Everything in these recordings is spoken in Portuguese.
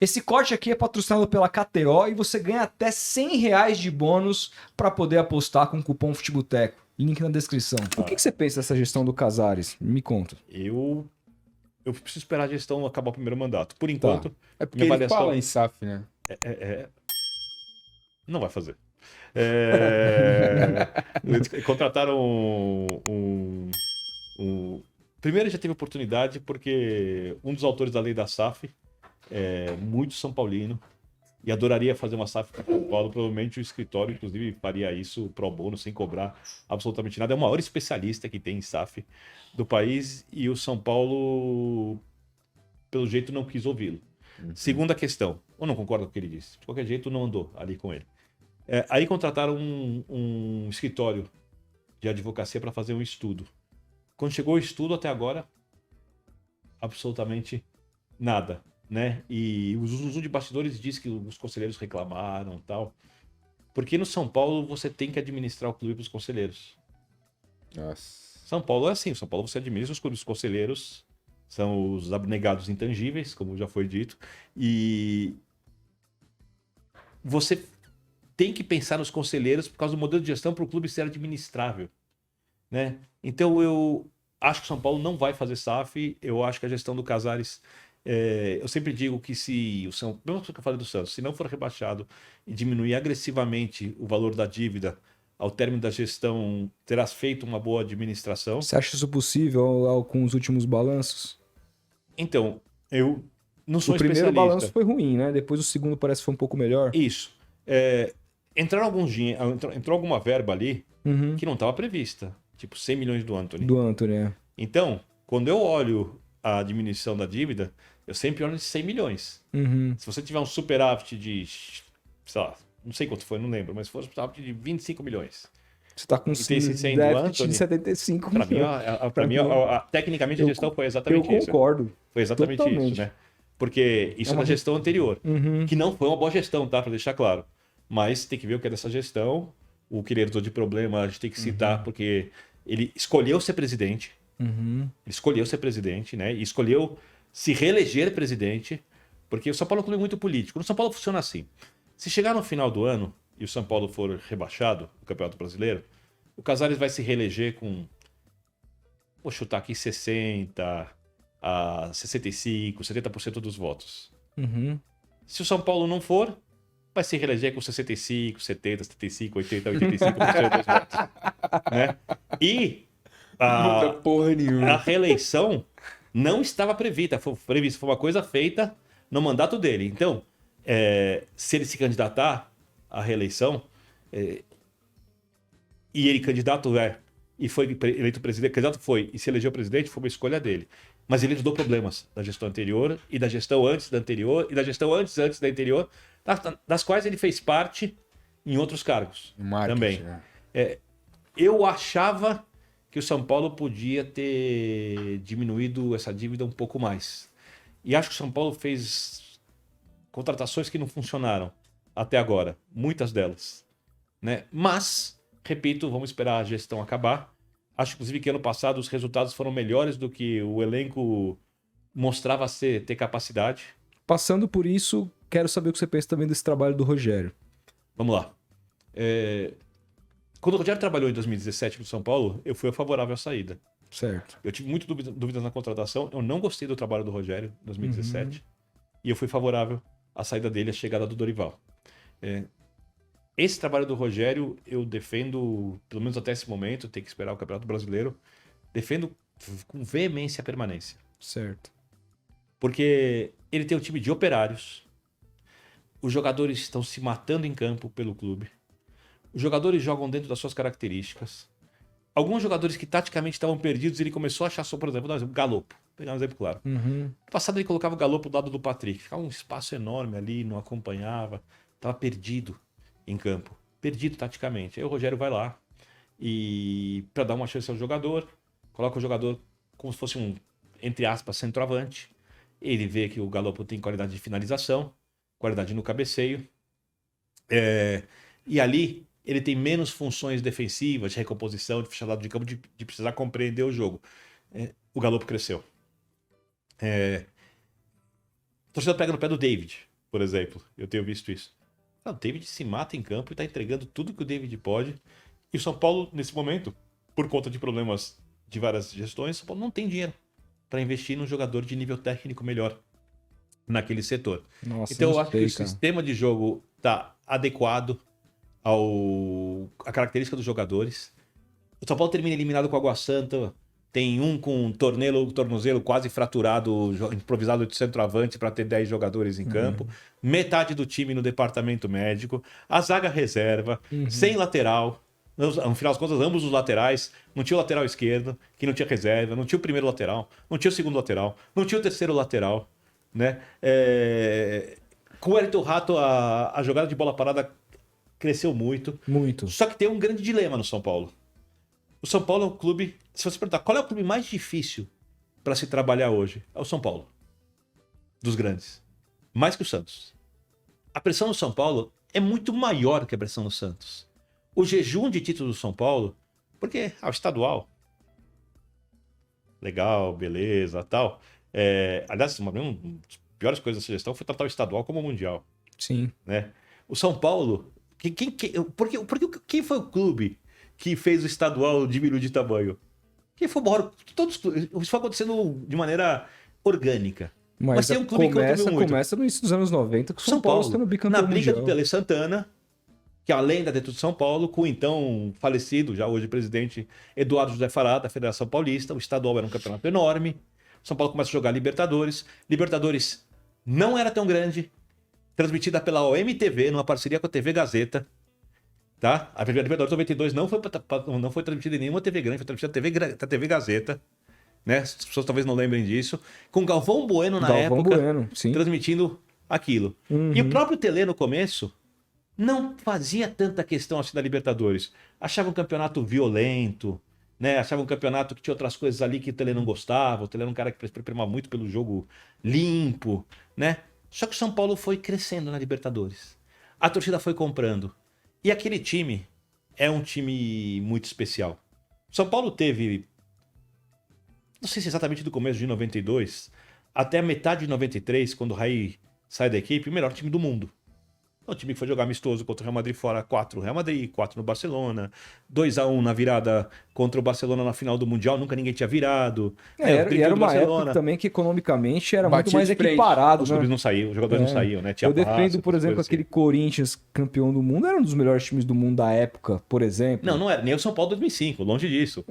Esse corte aqui é patrocinado pela KTO e você ganha até R$ 100 de bônus para poder apostar com o cupom FUTEBOTECO. Link na descrição. O que você pensa dessa gestão do Casares? Me conta. Eu preciso esperar a gestão acabar o primeiro mandato. Por Tá. enquanto, É porque ele fala em SAF, né? não vai fazer. Eles contrataram Primeiro já teve oportunidade porque um dos autores da lei da SAF é muito São Paulino e adoraria fazer uma SAF para São Paulo. Provavelmente o escritório, inclusive, faria isso pro bono, sem cobrar absolutamente nada. É o maior especialista que tem em SAF do país e o São Paulo, pelo jeito, não quis ouvi-lo. Segunda questão, eu não concordo com o que ele disse. De qualquer jeito, não andou ali com ele. Aí contrataram um escritório de advocacia para fazer um estudo. Quando chegou o estudo, até agora, absolutamente nada, né? E o Zuzu de bastidores diz que os conselheiros reclamaram e tal. Porque no São Paulo você tem que administrar o clube para os conselheiros. Nossa. São Paulo é assim, São Paulo você administra os clubes, os conselheiros são os abnegados intangíveis, como já foi dito, e você tem que pensar nos conselheiros por causa do modelo de gestão para o clube ser administrável, né? Então eu acho que o São Paulo não vai fazer SAF, eu acho que a gestão do Casares, eu sempre digo que se o São, mesmo que eu falei do Santos, se não for rebaixado e diminuir agressivamente o valor da dívida ao término da gestão, terás feito uma boa administração. Você acha isso possível com os últimos balanços? Então, eu não sou O primeiro especialista. balanço foi ruim, né? Depois o segundo parece que foi um pouco melhor. Isso. Entrou alguma verba ali que não estava prevista. Tipo 100 milhões do Antony. Do Antony, é. Então, quando eu olho a diminuição da dívida, eu sempre olho de 100 milhões. Se você tiver um superávit de, sei lá, não sei quanto foi, não lembro, mas se for um superávit de 25 milhões. Você tá com E tem esse 100 do déficit Antony, de 75 Para mim, milhões. tecnicamente, a gestão foi exatamente isso. Eu concordo. Foi exatamente Totalmente. isso, né? Porque isso é da gestão anterior, que não foi uma boa gestão, tá? Para deixar claro. Mas tem que ver o que é dessa gestão. O que ele herdou de problema, a gente tem que citar, porque ele escolheu ser presidente. Ele escolheu ser presidente, né? E escolheu se reeleger presidente, porque o São Paulo é um clube muito político. No São Paulo funciona assim. Se chegar no final do ano e o São Paulo for rebaixado no Campeonato Brasileiro, o Casares vai se reeleger com, vou chutar aqui, 60 a 65, 70% dos votos. Se o São Paulo não for, vai se reeleger com 65, 70, 75, 80, 85% dos votos. Né? E a reeleição não estava prevista. Foi uma coisa feita no mandato dele. Então, se ele se candidatar à reeleição, e ele candidato e foi eleito presidente, candidato foi, e se elegeu presidente, foi uma escolha dele. Mas ele herdou problemas da gestão anterior, e da gestão antes da anterior, e da gestão antes da anterior, das quais ele fez parte em outros cargos também. Eu achava que o São Paulo podia ter diminuído essa dívida um pouco mais. E acho que o São Paulo fez contratações que não funcionaram até agora, muitas delas, né? Mas, repito, vamos esperar a gestão acabar. Acho, inclusive, que ano passado os resultados foram melhores do que o elenco mostrava ter capacidade. Passando por isso, quero saber o que você pensa também desse trabalho do Rogério. Vamos lá. Quando o Rogério trabalhou em 2017 no São Paulo, eu fui favorável à saída. Certo. Eu tive muitas dúvidas na contratação. Eu não gostei do trabalho do Rogério em 2017. E eu fui favorável à saída dele, à chegada do Dorival. Esse trabalho do Rogério eu defendo, pelo menos até esse momento, tem que esperar o Campeonato Brasileiro, defendo com veemência a permanência. Certo. Porque ele tem um time de operários, os jogadores estão se matando em campo pelo clube, os jogadores jogam dentro das suas características. Alguns jogadores que taticamente estavam perdidos, ele começou a achar só, por exemplo, vou dar um exemplo, Galopo. Vou pegar um exemplo claro. No passado ele colocava o Galopo do lado do Patrick, ficava um espaço enorme ali, não acompanhava, estava perdido em campo, perdido taticamente. Aí o Rogério vai lá e, para dar uma chance ao jogador, coloca o jogador como se fosse um, entre aspas, centroavante. Ele vê que o Galopo tem qualidade de finalização, qualidade no cabeceio, e ali ele tem menos funções defensivas, de recomposição, de fechar lado de campo, de precisar compreender o jogo. O Galopo cresceu. A torcida pega no pé do David. por exemplo. Eu tenho visto isso. O David se mata em campo e tá entregando tudo que o David pode. E o São Paulo, nesse momento, por conta de problemas de várias gestões, o São Paulo não tem dinheiro para investir num jogador de nível técnico melhor naquele setor. Nossa, então eu acho que o cara. sistema de jogo tá adequado à característica dos jogadores. O São Paulo termina eliminado com a Água Santa. Tem um com tornozelo quase fraturado, improvisado de centroavante para ter 10 jogadores em campo. Metade do time no departamento médico. A zaga reserva, sem lateral. No final das contas, ambos os laterais. Não tinha o lateral esquerdo, que não tinha reserva. Não tinha o primeiro lateral. Não tinha o segundo lateral. Não tinha o terceiro lateral. Né? Com o Wellington Rato, a jogada de bola parada cresceu muito. Muito. Só que tem um grande dilema no São Paulo. O São Paulo é um clube... Se você perguntar qual é o clube mais difícil para se trabalhar hoje, é o São Paulo. Dos grandes. Mais que o Santos. A pressão no São Paulo é muito maior que a pressão no Santos. O jejum de títulos do São Paulo, porque o estadual, legal, beleza, tal. Aliás, uma das piores coisas dessa gestão foi tratar o estadual como o mundial. Sim. Né? O São Paulo... Quem foi o clube que fez o estadual diminuir de tamanho? Quem foi o maior? Isso foi acontecendo de maneira orgânica. Mas tem um clube que contribuiu muito. Começa no início dos anos 90 com o São Paulo sendo bicampeão na briga mundial. do Tele Santana, que é a lenda dentro de São Paulo, com o então falecido, já hoje presidente, Eduardo José Fará, da Federação Paulista. O estadual era um campeonato enorme. São Paulo começa a jogar Libertadores. Libertadores não era tão grande. Transmitida pela OMTV, numa parceria com a TV Gazeta. Tá? A Libertadores 92 não foi transmitida em nenhuma TV grande, foi transmitida na TV Gazeta. Né? As pessoas talvez não lembrem disso. Com Galvão Bueno na época, transmitindo aquilo. E o próprio Tele, no começo, não fazia tanta questão assim da Libertadores. Achava um campeonato violento, né? Achava um campeonato que tinha outras coisas ali que o Tele não gostava. O Tele era um cara que premava muito pelo jogo limpo, né? Só que o São Paulo foi crescendo na Libertadores. A torcida foi comprando. E aquele time é um time muito especial. São Paulo teve, não sei se exatamente do começo de 92, até a metade de 93, quando o Raí sai da equipe, o melhor time do mundo. O time que foi jogar amistoso contra o Real Madrid fora, 4 no Real Madrid, 4 no Barcelona, 2-1 na virada contra o Barcelona na final do Mundial, nunca ninguém tinha virado. Era uma época também que economicamente era muito mais equiparado. Os clubes não saíam, os jogadores não saíam, né? Eu defendo, por exemplo, aquele Corinthians campeão do mundo, era um dos melhores times do mundo da época, por exemplo. Não era nem o São Paulo 2005, longe disso.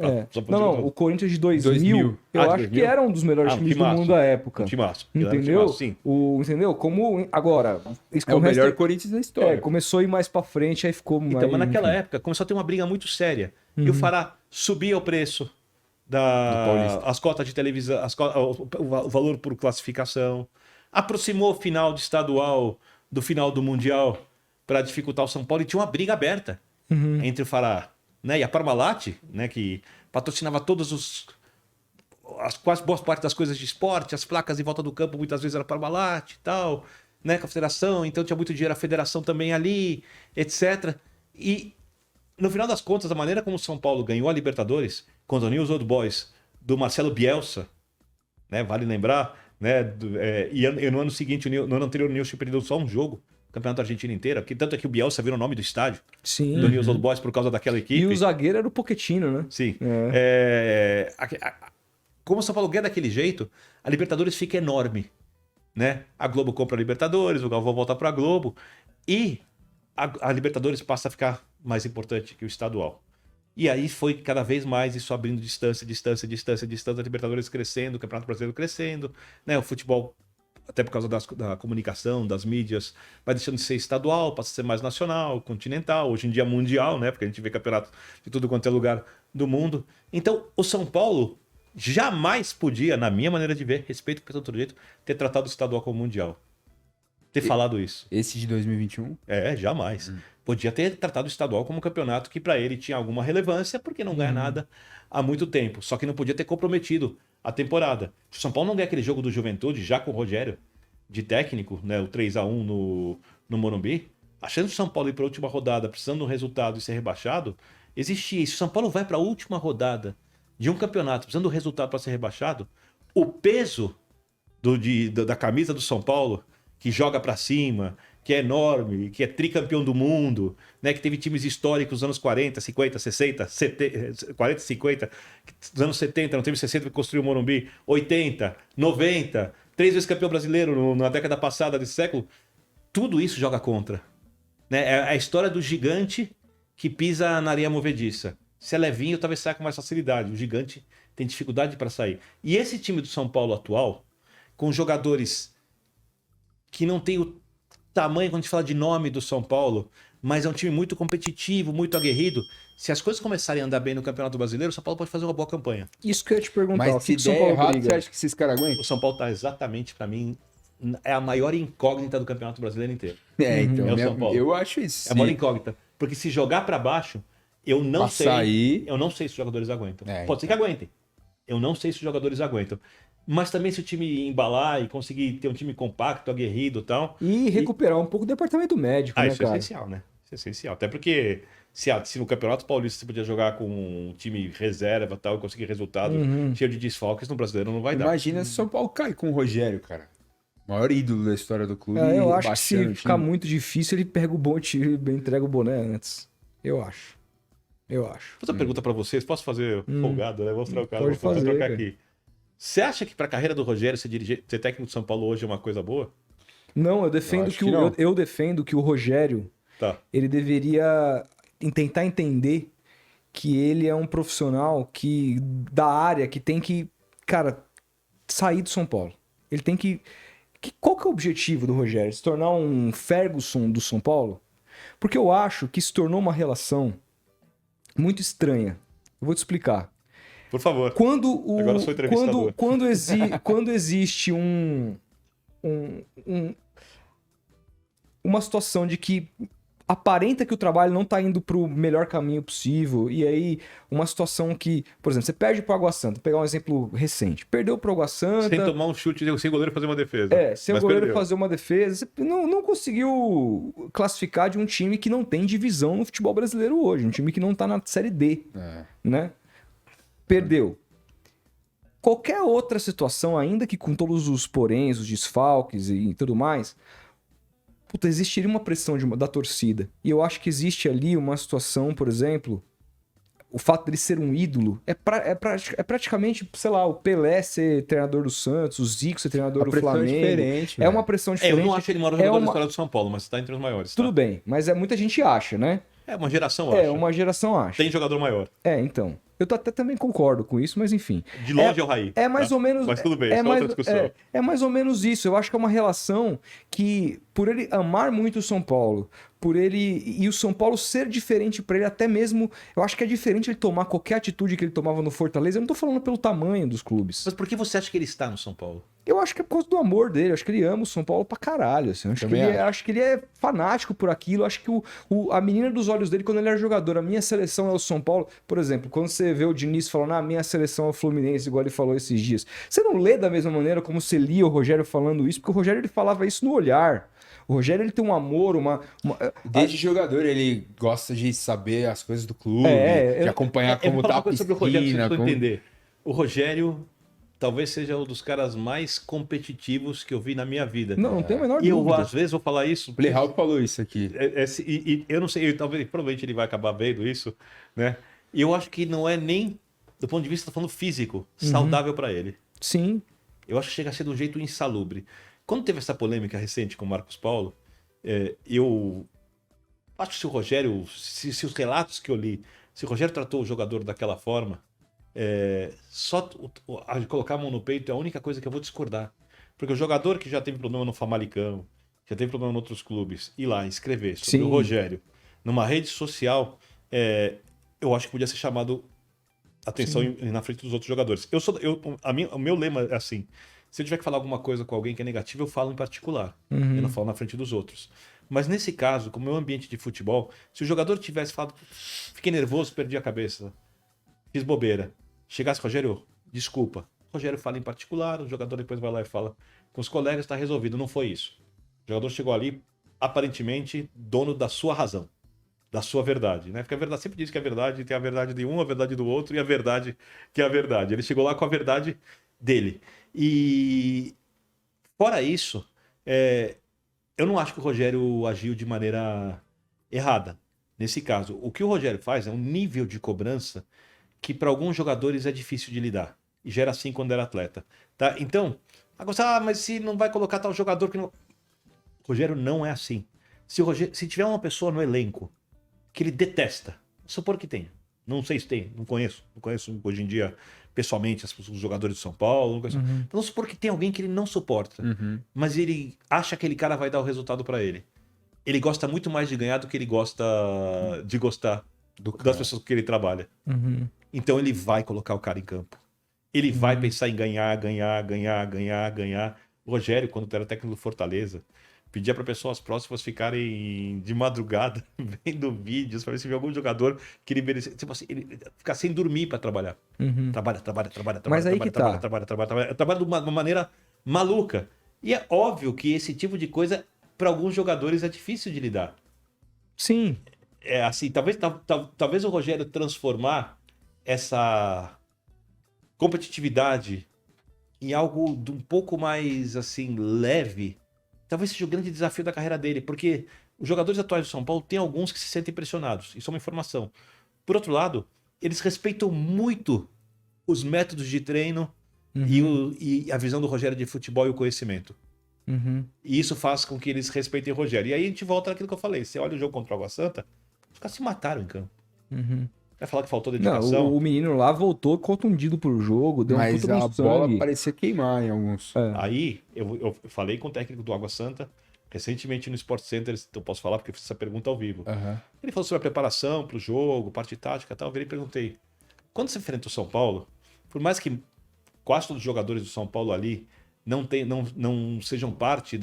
Não, o Corinthians de 2000. Eu acho que era um dos melhores times do mundo da época. Entendeu? Entendeu? Como agora... É o melhor Corinthians da história. Começou a ir mais pra frente, aí ficou mais... Então, mas naquela época começou a ter uma briga muito séria. E o Fará subia o preço as cotas de televisão, o valor por classificação. Aproximou o final de estadual do final do Mundial para dificultar o São Paulo. E tinha uma briga aberta entre o Fará, né, e a Parmalat, né, que patrocinava quase boa parte das coisas de esporte, as placas em volta do campo muitas vezes era Parmalat e tal, né, com a federação, então tinha muito dinheiro a federação também ali, etc. E no final das contas, a maneira como o São Paulo ganhou a Libertadores contra o News Old Boys do Marcelo Bielsa, né, vale lembrar, né, e no ano seguinte, no ano anterior, o News tinha perdido só um jogo, o Campeonato Argentino inteiro, porque tanto é que o Bielsa virou o nome do estádio do News Old Boys por causa daquela equipe. E o zagueiro era o Pochettino, né? Sim. Como o São Paulo ganha daquele jeito, a Libertadores fica enorme. Né? A Globo compra a Libertadores, o Galvão volta para a Globo e a Libertadores passa a ficar mais importante que o estadual. E aí foi cada vez mais isso abrindo distância, a Libertadores crescendo, o Campeonato Brasileiro crescendo, né? O futebol, até por causa da comunicação, das mídias, vai deixando de ser estadual, passa a ser mais nacional, continental, hoje em dia mundial, né? Porque a gente vê campeonato de tudo quanto é lugar do mundo. Então, o São Paulo jamais podia, na minha maneira de ver, respeito por todo jeito, ter tratado o estadual como mundial. Ter falado isso. Esse de 2021? Jamais. Podia ter tratado o estadual como um campeonato que para ele tinha alguma relevância, porque não ganha nada há muito tempo. Só que não podia ter comprometido a temporada. Se o São Paulo não ganha aquele jogo do Juventude, já com o Rogério de técnico, né, o 3-1 no Morumbi, a chance do São Paulo ir para a última rodada, precisando de um resultado e ser rebaixado, existia. E se o São Paulo vai para a última rodada de um campeonato, precisando do resultado para ser rebaixado, o peso da camisa do São Paulo que joga para cima, que é enorme, que é tricampeão do mundo, né? Que teve times históricos nos anos 40, 50, 60, 70, 40, 50, nos anos 70, não teve 60 que construiu o Morumbi, 80, 90, 3 vezes campeão brasileiro na década passada desse século. Tudo isso joga contra. Né? É a história do gigante que pisa na areia movediça. Se é levinho, talvez saia com mais facilidade. O gigante tem dificuldade para sair. E esse time do São Paulo atual, com jogadores que não tem o tamanho quando a gente fala de nome do São Paulo, mas é um time muito competitivo, muito aguerrido. Se as coisas começarem a andar bem no Campeonato Brasileiro, o São Paulo pode fazer uma boa campanha. Isso que eu ia te perguntar. Mas se o São der Paulo errado, briga? você acha que esses caras aguentam? O São Paulo está exatamente, para mim, é a maior incógnita do Campeonato Brasileiro inteiro. Então, É o São Paulo. eu acho isso. É a maior incógnita. Porque se jogar para baixo, eu não Pra sei. sair- Eu não sei se os jogadores aguentam. É, Pode ser que aguentem. Eu não sei se os jogadores aguentam. Mas também se o time embalar e conseguir ter um time compacto, aguerrido e tal. E recuperar um pouco do departamento médico, né, Isso é cara? essencial, né? Isso é essencial. Até porque se no Campeonato Paulista você podia jogar com um time reserva e tal, e conseguir resultado cheio de desfalques, no Brasileiro não vai dar. Imagina se o São Paulo cai com o Rogério, cara. O maior ídolo da história do clube. Eu acho que baixando se o ficar time. muito difícil, ele pega o bom time e entrega o boné antes. Eu acho. Vou fazer uma pergunta pra vocês. Posso fazer folgado, né? Vamos trocar, Pode vou fazer, trocar cara. aqui. Você acha que pra carreira do Rogério ser técnico do São Paulo hoje é uma coisa boa? Não, eu defendo acho que, que não. eu defendo que o Rogério, Tá. ele deveria tentar entender que ele é um profissional da área que tem que, cara, sair do São Paulo. Ele tem qual que é o objetivo do Rogério? Se tornar um Ferguson do São Paulo? Porque eu acho que se tornou uma relação muito estranha. Eu vou te explicar. Por favor. Agora eu sou entrevistador. Quando existe uma situação de que aparenta que o trabalho não está indo para o melhor caminho possível, e aí uma situação que, por exemplo, você perde para o Água Santa, vou pegar um exemplo recente, perdeu para o Água Santa... Sem tomar um chute, sem o goleiro fazer uma defesa. Sem o goleiro fazer uma defesa, você não conseguiu classificar de um time que não tem divisão no futebol brasileiro hoje, um time que não está na Série D, né? Perdeu. Qualquer outra situação, ainda que com todos os poréns, os desfalques e tudo mais, existiria uma pressão da torcida. E eu acho que existe ali uma situação, por exemplo, o fato dele ser um ídolo é praticamente, sei lá, o Pelé ser treinador do Santos, o Zico ser treinador do Flamengo. Diferente, é uma pressão diferente. Eu não acho ele o maior jogador da história do São Paulo, mas está entre os maiores. Tá? Tudo bem, mas muita gente acha, né? É uma geração, acha. Uma geração acha. Tem jogador maior. Então. Eu até também concordo com isso, mas enfim. De longe é o Raí. É mais ou menos. Mas tudo bem, é outra discussão. É mais ou menos isso. Eu acho que é uma relação que, por ele amar muito o São Paulo, por ele. E o São Paulo ser diferente para ele, até mesmo. Eu acho que é diferente ele tomar qualquer atitude que ele tomava no Fortaleza. Eu não tô falando pelo tamanho dos clubes. Mas por que você acha que ele está no São Paulo? Eu acho que é por causa do amor dele. Eu acho que ele ama o São Paulo pra caralho. Assim. Acho que ele é fanático por aquilo. Eu acho que a menina dos olhos dele, quando ele era jogador, a minha seleção é o São Paulo. Por exemplo, quando você vê o Diniz falando, a minha seleção é o Fluminense, igual ele falou esses dias. Você não lê da mesma maneira como você lia o Rogério falando isso, porque o Rogério ele falava isso no olhar. O Rogério ele tem um amor, Desde jogador, ele gosta de saber as coisas do clube, de acompanhar como tá a piscina. Sobre o Rogério, pra entender. O Rogério talvez seja um dos caras mais competitivos que eu vi na minha vida. Não tem a menor dúvida. E dúvida. eu, às vezes, vou falar isso... O Leal falou isso aqui. E eu não sei, provavelmente ele vai acabar vendo isso, né? E eu acho que não é nem, do ponto de vista, tô falando físico, saudável para ele. Sim. Eu acho que chega a ser de um jeito insalubre. Quando teve essa polêmica recente com o Marcos Paulo, eu acho que se o Rogério, se os relatos que eu li, se o Rogério tratou o jogador daquela forma, só colocar a mão no peito é a única coisa que eu vou discordar. Porque o jogador que já teve problema no Famalicão, já teve problema em outros clubes, ir lá escrever sobre o Rogério numa rede social, eu acho que podia ser chamado atenção na frente dos outros jogadores. O meu lema é assim: se eu tiver que falar alguma coisa com alguém que é negativo, eu falo em particular. Eu não falo na frente dos outros. Mas nesse caso, como é um ambiente de futebol, se o jogador tivesse falado, fiquei nervoso, perdi a cabeça, fiz bobeira, chegasse Rogério, desculpa. O Rogério fala em particular, o jogador depois vai lá e fala com os colegas, está resolvido. Não foi isso. O jogador chegou ali, aparentemente, dono da sua razão, da sua verdade, né? Porque a verdade sempre diz que a verdade tem a verdade de um, a verdade do outro e a verdade que é a verdade. Ele chegou lá com a verdade dele. E fora isso, eu não acho que o Rogério agiu de maneira errada. Nesse caso, o que o Rogério faz é um nível de cobrança que para alguns jogadores é difícil de lidar. E já era assim quando era atleta. Tá? Então, agora, mas se não vai colocar tal jogador que não... O Rogério não é assim. Se tiver uma pessoa no elenco que ele detesta, supor que tenha. Não sei se tem, não conheço hoje em dia pessoalmente os jogadores do São Paulo. Não conheço. Então, vamos supor que tem alguém que ele não suporta, mas ele acha que aquele cara vai dar o resultado para ele. Ele gosta muito mais de ganhar do que ele gosta de gostar das pessoas com que ele trabalha. Então ele vai colocar o cara em campo. Ele vai pensar em ganhar. O Rogério, quando era técnico do Fortaleza, pedia para pessoas próximas ficarem de madrugada vendo vídeos para ver se via algum jogador que ele merecia. Tipo assim, ele ficar sem dormir para trabalhar. Trabalha. Mas aí que tá. Trabalha de uma maneira maluca. E é óbvio que esse tipo de coisa, para alguns jogadores, é difícil de lidar. Sim. É assim, talvez o Rogério transformar essa competitividade em algo de um pouco mais assim leve, talvez seja o grande desafio da carreira dele, porque os jogadores atuais do São Paulo tem alguns que se sentem pressionados, isso é uma informação. Por outro lado, eles respeitam muito os métodos de treino e a visão do Rogério de futebol e o conhecimento. E isso faz com que eles respeitem o Rogério. E aí a gente volta naquilo que eu falei, você olha o jogo contra o Água Santa, os caras se mataram em campo. Vai falar que faltou dedicação? Não, o menino lá voltou contundido pro jogo, deu um puta no sangue. Bola parecia queimar em alguns. Aí, eu falei com o técnico do Água Santa, recentemente no Sport Center, eu posso falar porque eu fiz essa pergunta ao vivo. Ele falou sobre a preparação pro jogo, parte tática e tal. Eu virei e perguntei, quando você enfrenta o São Paulo, por mais que quase todos os jogadores do São Paulo ali não sejam parte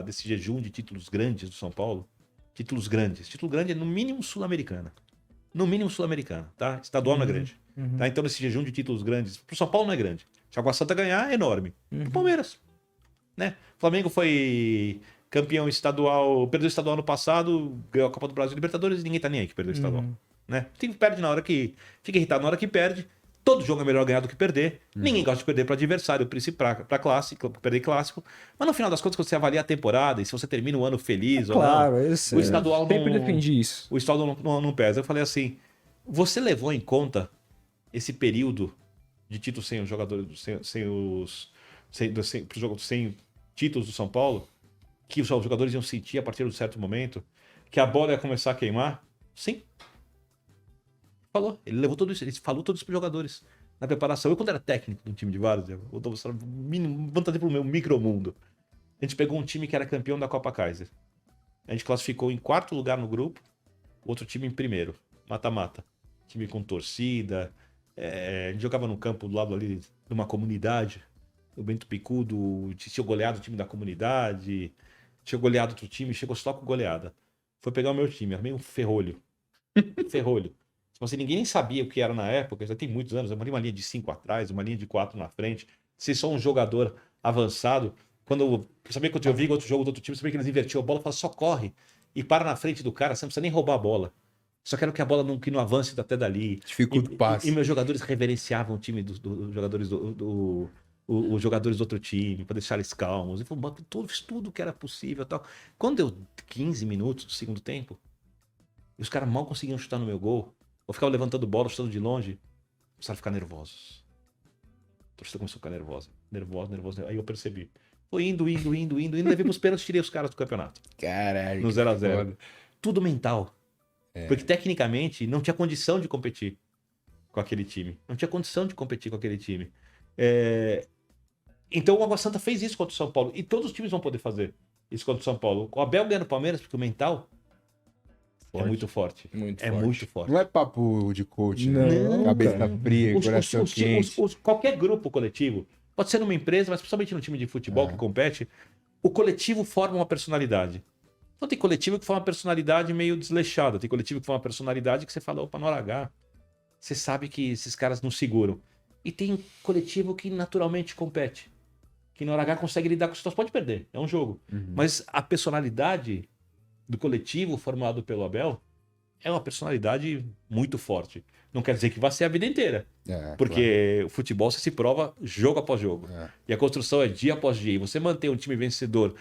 desse jejum de títulos grandes do São Paulo, títulos grandes. Título grande é no mínimo sul-americana. No mínimo sul-americana, tá? Estadual não é grande. Tá? Então, esse jejum de títulos grandes, pro São Paulo não é grande. Se a Água Santa ganhar, é enorme. Pro Palmeiras, né? O Flamengo foi campeão estadual, perdeu o estadual no passado, ganhou a Copa do Brasil e Libertadores, e ninguém tá nem aí que perdeu o estadual. Né? Perde na hora que... Fica irritado na hora que perde. Todo jogo é melhor ganhar do que perder. Ninguém gosta de perder para adversário, para clássico, perder clássico. Mas no final das contas, quando você avalia a temporada e se você termina o ano feliz ou não, o estadual sempre defendi isso. O estadual não pesa. Eu falei assim, você levou em conta esse período de títulos sem os jogadores, sem títulos do São Paulo, que os jogadores iam sentir a partir de um certo momento, que a bola ia começar a queimar? Sim. Falou. Ele levou tudo isso, ele falou tudo isso para os jogadores na preparação. Eu, quando era técnico do time de várzea, vamos trazer para o meu micromundo. A gente pegou um time que era campeão da Copa Kaiser. A gente classificou em 4º lugar no grupo, outro time em 1º, mata-mata. Time com torcida. A gente jogava no campo do lado ali de uma comunidade. O Bento Picudo tinha goleado o time da comunidade, tinha goleado outro time, chegou só com goleada. Foi pegar o meu time, armei um ferrolho. Ferrolho. Tipo assim, ninguém nem sabia o que era na época, já tem muitos anos, uma linha de 5 atrás, uma linha de 4 na frente. Se só um jogador avançado, sabia quando eu vi outro jogo do outro time, sabia que eles invertiam a bola, falava, só corre e para na frente do cara, você não precisa nem roubar a bola. Só quero que a bola não avance até dali. Dificulta o passe. E meus jogadores reverenciavam o time dos jogadores os jogadores do outro time, para deixar eles calmos. E fiz tudo que era possível e tal. Quando deu 15 minutos do segundo tempo, e os caras mal conseguiam chutar no meu gol, eu ficava levantando bola, chutando de longe, começaram a ficar nervosos. A torcida começou a ficar nervosa. Nervosa. Aí eu percebi. Foi indo, levei pros pênaltis, tirei os caras do campeonato. Caralho. No 0x0. Tudo mental. Porque tecnicamente não tinha condição de competir com aquele time. Então o Água Santa fez isso contra o São Paulo. E todos os times vão poder fazer isso contra o São Paulo. O Abel ganha no Palmeiras porque o mental é muito forte. Muito forte. Não é papo de coach, não. Cabeça fria, coração quente. Qualquer grupo coletivo, pode ser numa empresa, mas principalmente no time de futebol que compete, o coletivo forma uma personalidade. Então tem coletivo que forma uma personalidade meio desleixada. Tem coletivo que forma uma personalidade que você fala, opa, na hora H, você sabe que esses caras não seguram. E tem coletivo que naturalmente compete. Que na hora H consegue lidar com as situações. Pode perder, é um jogo. Mas a personalidade do coletivo formado pelo Abel é uma personalidade muito forte. Não quer dizer que vai ser a vida inteira. Porque o futebol você se prova jogo após jogo. E a construção é dia após dia. E você manter um time vencedor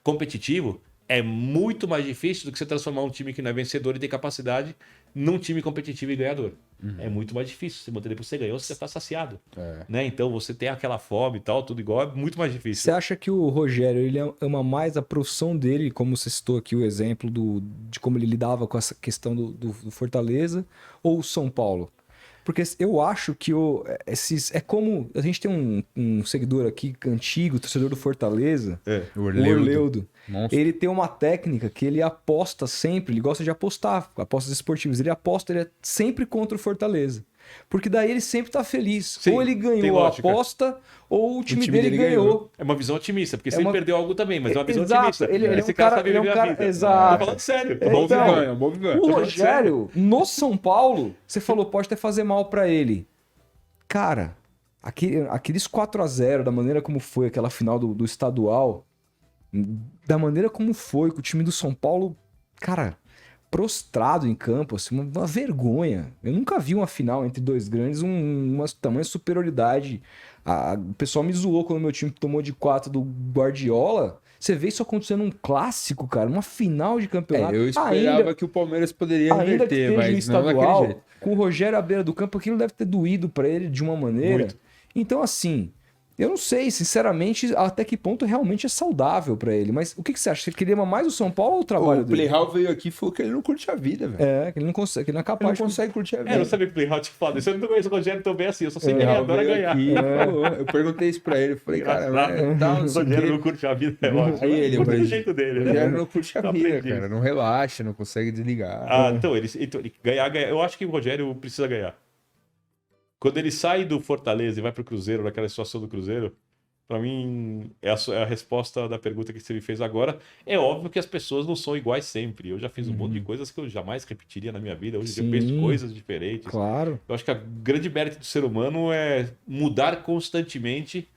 competitivo é muito mais difícil do que você transformar um time que não é vencedor e tem capacidade num time competitivo e ganhador. É muito mais difícil. Você manter depois que você ganhou, você está saciado. Né? Então você tem aquela fome e tal, tudo igual, é muito mais difícil. Você acha que o Rogério ele ama mais a profissão dele, como você citou aqui o exemplo de como ele lidava com essa questão do Fortaleza, ou o São Paulo? Porque eu acho que é como... A gente tem um seguidor aqui, antigo, torcedor do Fortaleza, o Orleudo. Ele tem uma técnica que ele aposta sempre, ele gosta de apostar, apostas esportivas. Ele é sempre contra o Fortaleza. Porque daí ele sempre tá feliz. Sim, ou ele ganhou a aposta, ou o time dele ganhou. É uma visão otimista, porque sempre perdeu algo também, mas é uma visão Exato. otimista. Ele é um cara, sabe viver a vida. Exato. Tô falando sério. Bom vivan. O Rogério, no São Paulo, você falou, pode até fazer mal pra ele. Cara, aqueles 4-0, da maneira como foi aquela final do estadual, da maneira como foi com o time do São Paulo, cara, prostrado em campo, assim, uma vergonha. Eu nunca vi uma final entre dois grandes, uma tamanha superioridade. O pessoal me zoou quando meu time tomou de 4 do Guardiola. Você vê isso acontecendo num clássico, cara, uma final de campeonato. Eu esperava que o Palmeiras poderia reverter, mas não daquele jeito. Com o Rogério à beira do campo, aquilo deve ter doído pra ele de uma maneira. Muito. Então, assim, eu não sei, sinceramente, até que ponto realmente é saudável pra ele. Mas o que você acha? Você queria mais o São Paulo ou o trabalho dele? O Playhall veio aqui e falou que ele não curte a vida, velho. Que ele não consegue, que ele não é capaz. Ele não consegue curtir a vida. Eu não sabia que o Playhall te falou isso. Eu não conheço o Rogério tão bem assim. Eu só sei que ele adora ganhar. Aqui, eu perguntei isso pra ele. Eu falei, cara, o Rogério não curte a vida. Aí ele, curte do jeito dele. O Rogério não curte a vida, cara. Não relaxa, não consegue desligar. Então, ele ganhar. Eu acho que o Rogério precisa ganhar. Quando ele sai do Fortaleza e vai pro Cruzeiro, naquela situação do Cruzeiro, pra mim, é a resposta da pergunta que você me fez agora. É óbvio que as pessoas não são iguais sempre. Eu já fiz um monte de coisas que eu jamais repetiria na minha vida. Hoje eu penso coisas diferentes. Claro. Eu acho que a grande mérito do ser humano é mudar constantemente,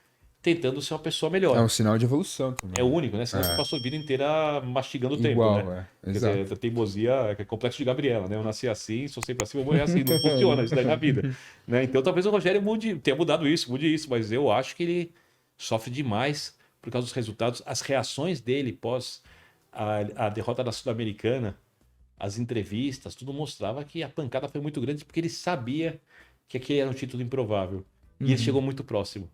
tentando ser uma pessoa melhor. É um sinal de evolução também. É único, né? Senão você passou a vida inteira mastigando o tempo, né? Quer dizer, a teimosia é complexo de Gabriela, né? Eu nasci assim, sou sempre assim, vou morrer assim. Não funciona isso daí na vida. Né? Então talvez o Rogério tenha mudado isso, mude isso, mas eu acho que ele sofre demais por causa dos resultados. As reações dele pós a derrota da Sul-Americana, as entrevistas, tudo mostrava que a pancada foi muito grande porque ele sabia que aquele era um título improvável. E ele chegou muito próximo.